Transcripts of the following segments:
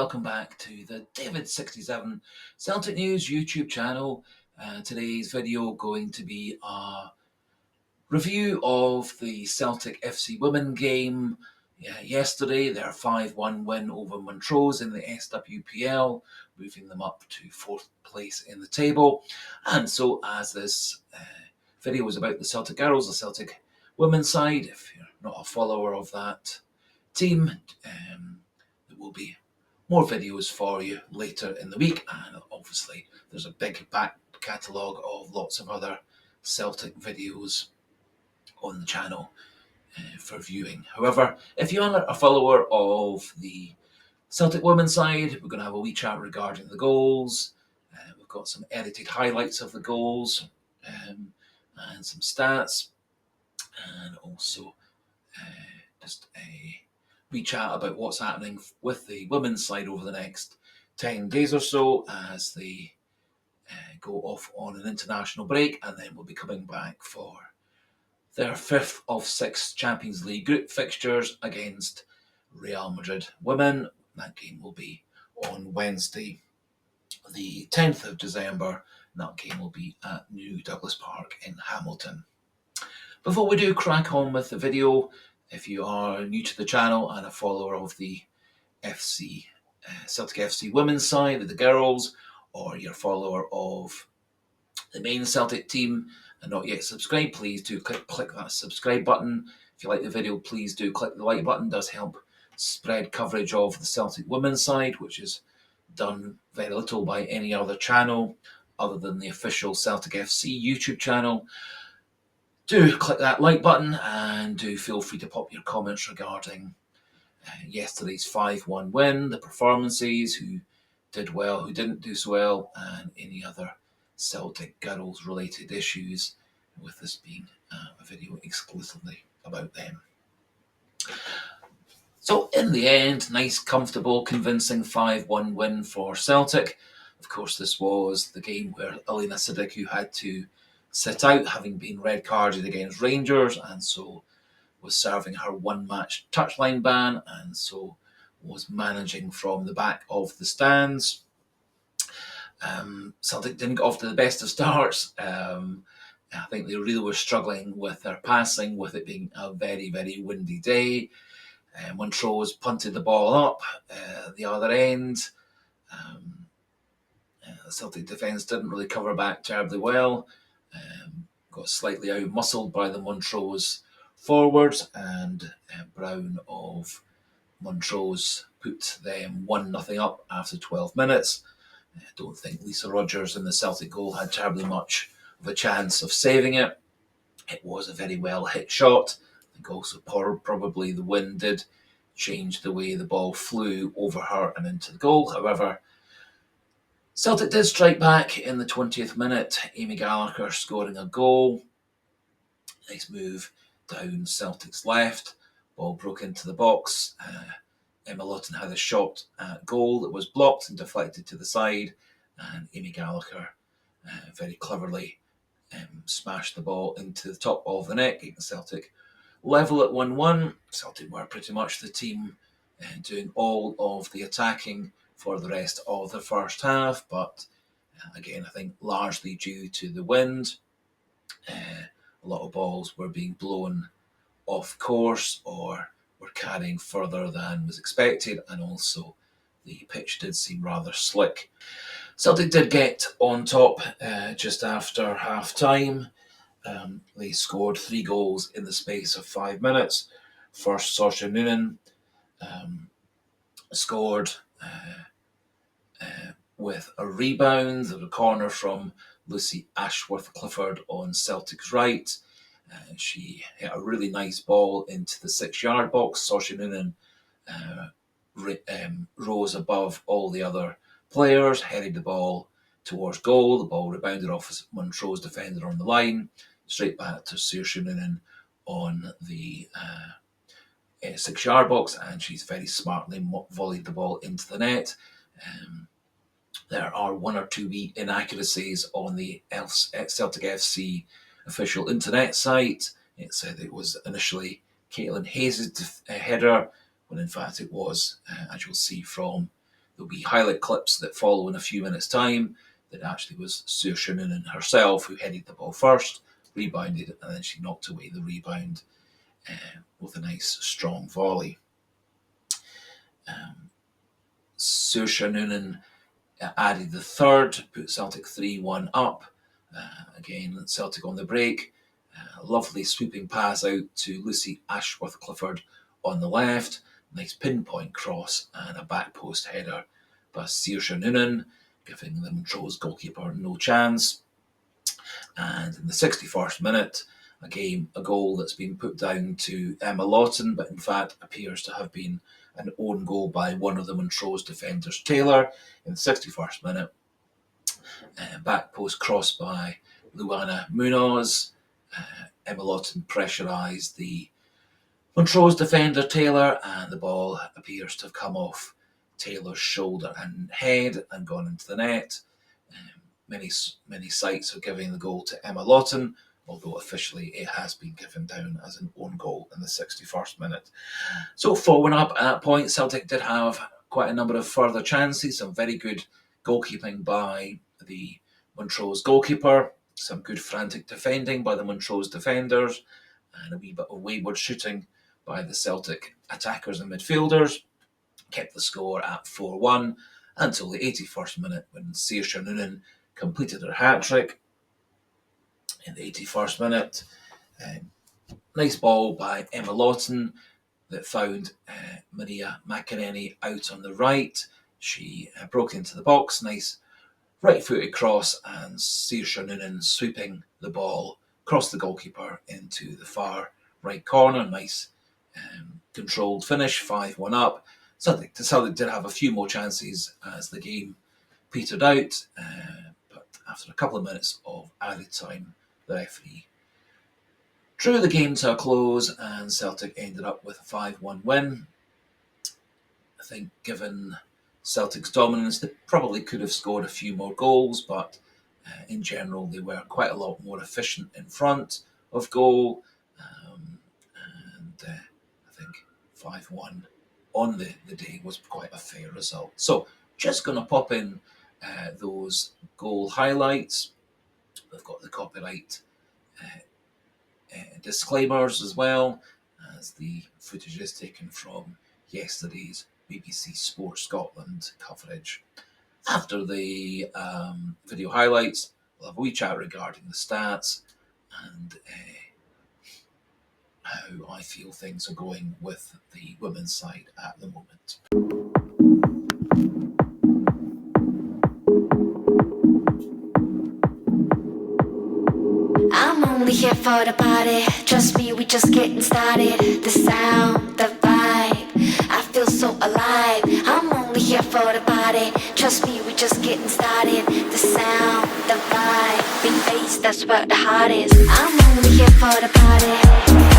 welcome back to the David67 Celtic News YouTube channel. Today's video going to be a review of the Celtic FC Women game yesterday. Their 5-1 win over Montrose in the SWPL, moving them up to 4th place in the table. And so as this video is about the Celtic Girls, the Celtic Women's side, if you're not a follower of that team, there will be more videos for you later in the week, and obviously there's a big back catalogue of lots of other Celtic videos on the channel for viewing. However, if you are a follower of the Celtic women's side, we're going to have a wee chat regarding the goals. We've got some edited highlights of the goals and some stats, and also just a wee chat about what's happening with the women's side over the next 10 days or so as they go off on an international break, and then we'll be coming back for their 5th of 6 Champions League group fixtures against Real Madrid women. That game will be on Wednesday, the 10th of December. That game will be at New Douglas Park in Hamilton. Before we do crack on with the video, if you are new to the channel and a follower of the Celtic FC women's side, of the girls, or you're a follower of the main Celtic team and not yet subscribed, please do click that subscribe button. If you like the video, please do click the like button. It does help spread coverage of the Celtic women's side, which is done very little by any other channel other than the official Celtic FC YouTube channel. Do click that like button and do feel free to pop your comments regarding yesterday's 5-1 win, the performances, who did well, who didn't do so well, and any other Celtic girls related issues, with this being a video exclusively about them. So in the end, nice, comfortable, convincing 5-1 win for Celtic. Of course, this was the game where Alina Sidic, who had to sit out, having been red carded against Rangers, and so was serving her 1-match touchline ban, and so was managing from the back of the stands. Celtic didn't get off to the best of starts. I think they really were struggling with their passing, with it being a very, very windy day. Montrose punted the ball up the other end. The Celtic defence didn't really cover back terribly well. Got slightly out-muscled by the Montrose forwards, and Brown of Montrose put them 1-0 up after 12 minutes. I don't think Lisa Rogers in the Celtic goal had terribly much of a chance of saving it. It was a very well hit shot. I think also probably the wind did change the way the ball flew over her and into the goal. However, Celtic did strike back in the 20th minute. Amy Gallagher scoring a goal. Nice move down Celtic's left. Ball broke into the box. Emma Lawton had a shot at goal that was blocked and deflected to the side, and Amy Gallagher very cleverly smashed the ball into the top of the net, keeping Celtic level at 1-1. Celtic were pretty much the team doing all of the attacking for the rest of the first half, but again, I think largely due to the wind, a lot of balls were being blown off course or were carrying further than was expected, and also the pitch did seem rather slick. Celtic did get on top just after half time. They scored 3 goals in the space of 5 minutes. First, Saoirse Noonan scored with a rebound, a corner from Lucy Ashworth-Clifford on Celtic's right. She hit a really nice ball into the 6-yard box. Saoirse Noonan rose above all the other players, headed the ball towards goal. The ball rebounded off a Montrose defender on the line, straight back to Saoirse Noonan on the 6-yard box, and she's very smartly volleyed the ball into the net. There are 1 or 2 wee inaccuracies on the Celtic FC official internet site. It said it was initially Caitlin Hayes' header, when in fact it was, as you'll see from there'll be highlight clips that follow in a few minutes' time. That actually was Saoirse Noonan herself who headed the ball first, rebounded, and then she knocked away the rebound with a nice strong volley. Saoirse Noonan added the third, put Celtic 3-1 up. Again, Celtic on the break. Lovely sweeping pass out to Lucy Ashworth-Clifford on the left. Nice pinpoint cross and a back post header by Saoirse Noonan, giving the Montrose goalkeeper no chance. And in the 61st minute, a goal that's been put down to Emma Lawton, but in fact appears to have been an own goal by one of the Montrose defenders, Taylor, in the 61st minute. Back post cross by Luana Munoz. Emma Lawton pressurised the Montrose defender, Taylor, and the ball appears to have come off Taylor's shoulder and head and gone into the net. Many sites are giving the goal to Emma Lawton, although officially it has been given down as an own goal in the 61st minute. So 4-1 up at that point. Celtic did have quite a number of further chances, some very good goalkeeping by the Montrose goalkeeper, some good frantic defending by the Montrose defenders, and a wee bit of wayward shooting by the Celtic attackers and midfielders. Kept the score at 4-1 until the 81st minute when Saoirse Noonan completed her hat-trick. In the 81st minute, nice ball by Emma Lawton that found Maria McInerney out on the right. She broke into the box, nice right-footed cross, and Saoirse Noonan sweeping the ball across the goalkeeper into the far right corner. Nice controlled finish, 5-1 up. Celtic did have a few more chances as the game petered out, but after a couple of minutes of added time, the referee drew the game to a close and Celtic ended up with a 5-1 win. I think given Celtic's dominance, they probably could have scored a few more goals, but in general they were quite a lot more efficient in front of goal, and I think 5-1 on the day was quite a fair result. So just going to pop in those goal highlights. We've got the copyright disclaimers as well, as the footage is taken from yesterday's BBC Sport Scotland coverage. After the video highlights, we'll have a wee chat regarding the stats and how I feel things are going with the women's side at the moment. I'm only here for the party. Trust me, we just getting started. The sound, the vibe, I feel so alive. I'm only here for the party. Trust me, we just getting started. The sound, the vibe, big bass, that's where the heart is. I'm only here for the party.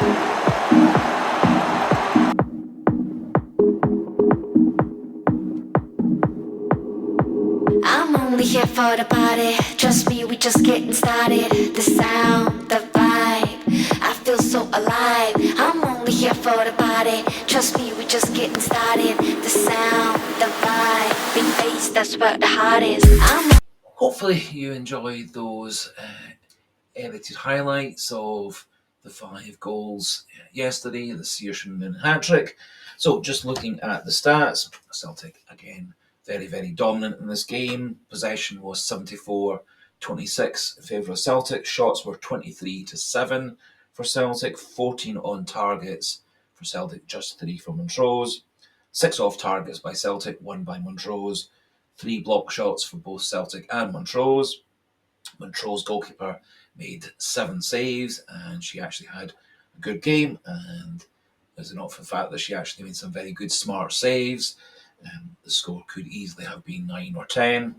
I'm only here for the party. Trust me, we just getting started. The sound, the vibe, I feel so alive. I'm only here for the party. Trust me, we just getting started. The sound, the vibe, big bass, that's where the heart is. Hopefully you enjoyed those edited highlights of the 5 goals yesterday, the Saoirse Noonan hat-trick. So just looking at the stats, Celtic again very, very dominant in this game. Possession was 74-26 in favour of Celtic. Shots were 23-7 for Celtic, 14 on targets for Celtic, just 3 for Montrose. 6 off targets by Celtic, 1 by Montrose. 3 block shots for both Celtic and Montrose. Montrose goalkeeper made 7 saves, and she actually had a good game. And is it not for the fact that she actually made some very good, smart saves? The score could easily have been 9 or 10.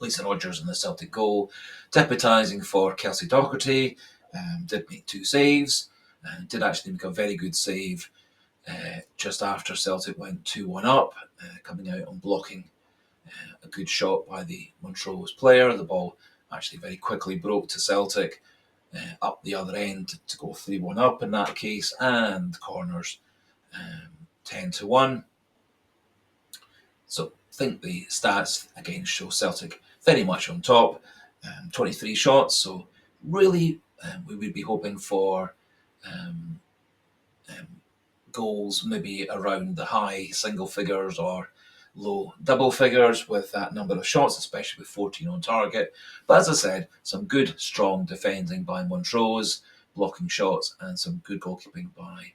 Lisa Rogers in the Celtic goal, deputising for Kelsey Doherty, did make 2 saves, and did actually make a very good save just after Celtic went 2-1 up, coming out and blocking a good shot by the Montrose player. The ball actually very quickly broke to Celtic up the other end to go 3-1 up in that case, and corners 10-1. So I think the stats again show Celtic very much on top. 23 shots, so really we would be hoping for goals maybe around the high single figures or low double figures with that number of shots, especially with 14 on target. But as I said, some good, strong defending by Montrose, blocking shots, and some good goalkeeping by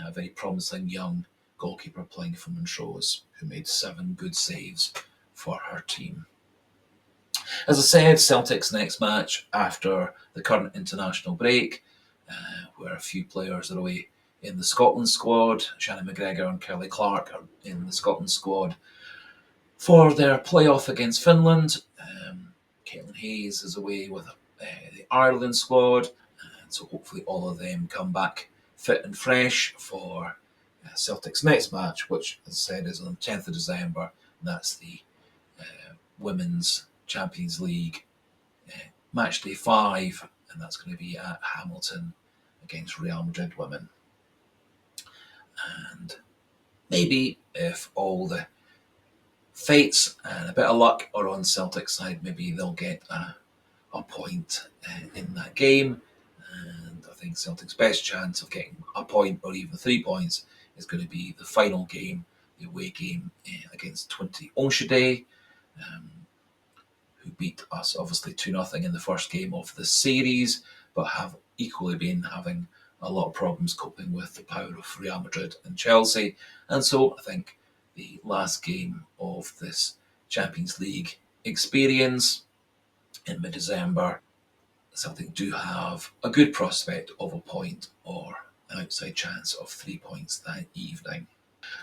a very promising young goalkeeper playing for Montrose, who made 7 good saves for her team. As I said, Celtic's next match after the current international break, where a few players are away in the Scotland squad. Shannon McGregor and Kelly Clark are in the Scotland squad for their playoff against Finland. Caitlin Hayes is away with the Ireland squad, and so hopefully all of them come back fit and fresh for Celtic's next match, which, as I said, is on the 10th of December, and that's the Women's Champions League match day 5, and that's going to be at Hamilton against Real Madrid Women. And maybe if all the fates and a bit of luck are on Celtic's side, maybe they'll get a point in that game. And I think Celtic's best chance of getting a point or even 3 points is going to be the final game, the away game against 20 Onshide, who beat us obviously 2-0 in the first game of the series, but have equally been having a lot of problems coping with the power of Real Madrid and Chelsea. And so I think the last game of this Champions League experience in mid-December, Celtic do have a good prospect of a point or an outside chance of 3 points that evening.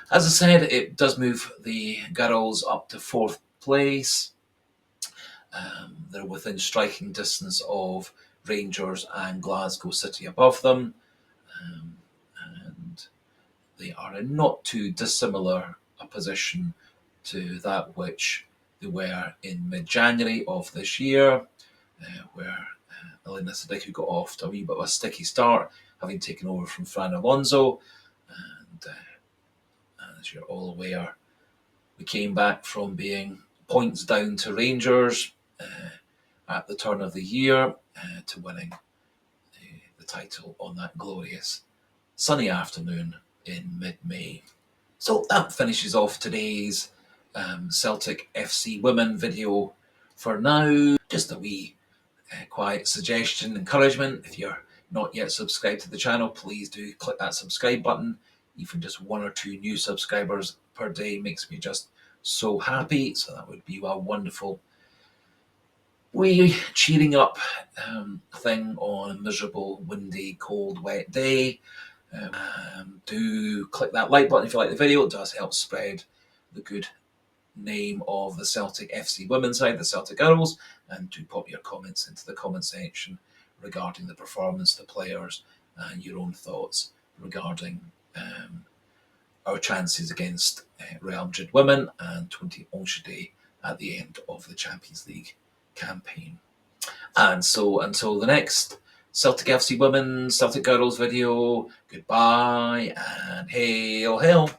As I said, it does move the girls up to 4th place. They're within striking distance of Rangers and Glasgow City above them. And they are in not too dissimilar a position to that which they were in mid-January of this year, where Elena Sadiku got off to a wee bit of a sticky start, having taken over from Fran Alonso. And as you're all aware, we came back from being points down to Rangers at the turn of the year to winning the title on that glorious sunny afternoon in mid-May. So that finishes off today's Celtic FC Women video for now. Just a wee quiet suggestion, encouragement. If you're not yet subscribed to the channel, please do click that subscribe button. Even just 1 or 2 new subscribers per day makes me just so happy. So that would be a wonderful wee cheering up thing on a miserable, windy, cold, wet day. Do click that like button if you like the video. It does help spread the good name of the Celtic FC Women's side, the Celtic Girls, and do pop your comments into the comment section regarding the performance, the players, and your own thoughts regarding our chances against Real Madrid women and 20 Day at the end of the Champions League campaign. And so until the next Celtic FC Women, Celtic Girls video, goodbye and hail, hail.